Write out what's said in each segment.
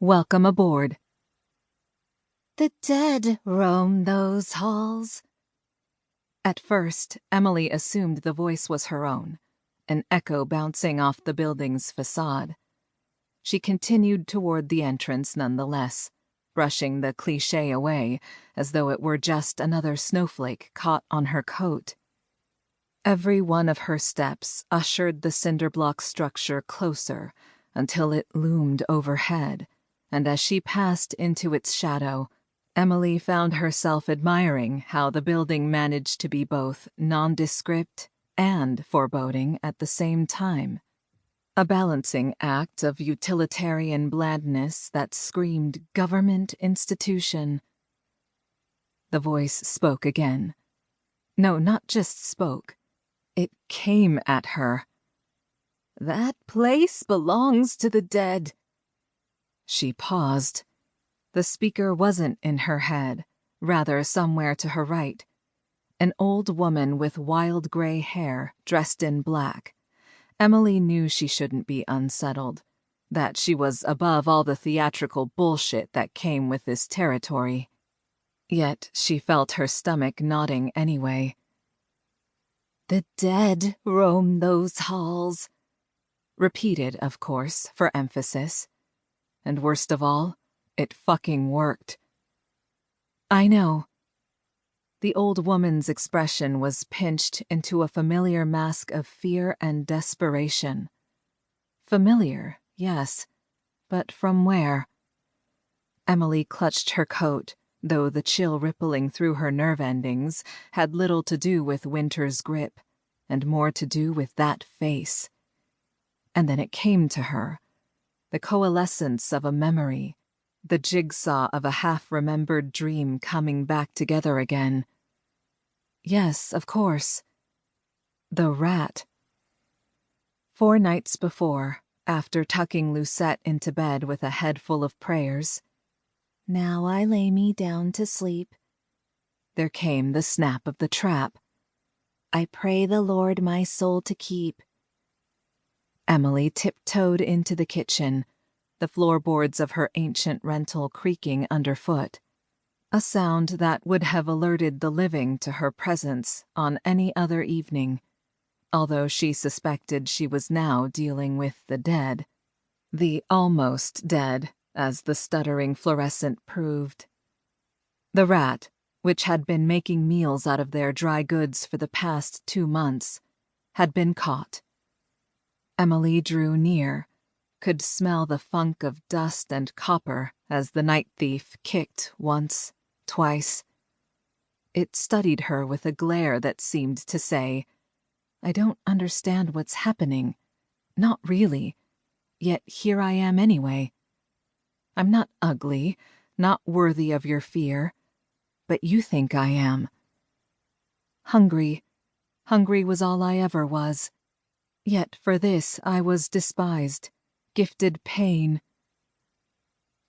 Welcome aboard. The dead roam those halls. At first, Emily assumed the voice was her own, an echo bouncing off the building's facade. She continued toward the entrance nonetheless, brushing the cliché away as though it were just another snowflake caught on her coat. Every one of her steps ushered the cinderblock structure closer until it loomed overhead, and as she passed into its shadow, Emily found herself admiring how the building managed to be both nondescript and foreboding at the same time. A balancing act of utilitarian blandness that screamed government institution. The voice spoke again. No, not just spoke. It came at her. That place belongs to the dead. She paused. The speaker wasn't in her head, rather somewhere to her right. An old woman with wild gray hair, dressed in black. Emily knew she shouldn't be unsettled, that she was above all the theatrical bullshit that came with this territory. Yet she felt her stomach nodding anyway. The dead roam those halls. Repeated, of course, for emphasis. And worst of all, it fucking worked. I know. The old woman's expression was pinched into a familiar mask of fear and desperation. Familiar, yes, but from where? Emily clutched her coat, though the chill rippling through her nerve endings had little to do with winter's grip, and more to do with that face. And then it came to her, the coalescence of a memory, the jigsaw of a half-remembered dream coming back together again. Yes, of course. The rat. 4 nights before, after tucking Lucette into bed with a head full of prayers, "Now I lay me down to sleep," there came the snap of the trap. "I pray the Lord my soul to keep." Emily tiptoed into the kitchen, the floorboards of her ancient rental creaking underfoot, a sound that would have alerted the living to her presence on any other evening, although she suspected she was now dealing with the dead. The almost dead, as the stuttering fluorescent proved. The rat, which had been making meals out of their dry goods for the past 2 months, had been caught. Emily drew near, could smell the funk of dust and copper as the night thief kicked once, twice. It studied her with a glare that seemed to say, "I don't understand what's happening. Not really. Yet here I am anyway. I'm not ugly, not worthy of your fear, but you think I am. Hungry. Hungry was all I ever was. Yet for this I was despised, gifted pain."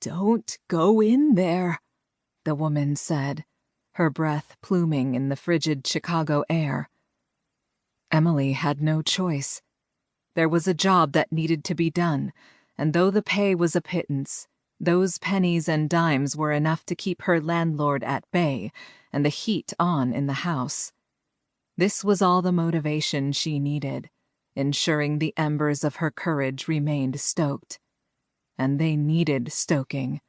"Don't go in there," the woman said, her breath pluming in the frigid Chicago air. Emily had no choice. There was a job that needed to be done, and though the pay was a pittance, those pennies and dimes were enough to keep her landlord at bay and the heat on in the house. This was all the motivation she needed, ensuring the embers of her courage remained stoked. And they needed stoking.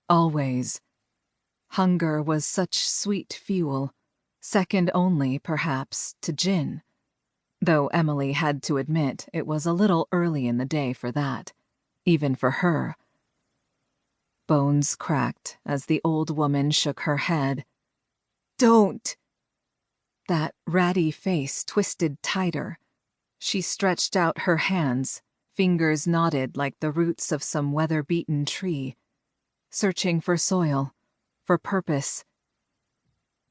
Always. Hunger was such sweet fuel, second only, perhaps, to gin. Though Emily had to admit it was a little early in the day for that, even for her. Bones cracked as the old woman shook her head. "Don't!" That ratty face twisted tighter. She stretched out her hands, fingers knotted like the roots of some weather-beaten tree, searching for soil, for purpose.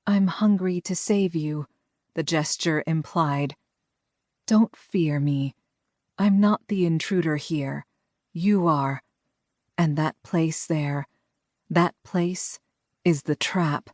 "I'm hungry to save you," the gesture implied. "Don't fear me. I'm not the intruder here. You are. And that place there, that place is the trap."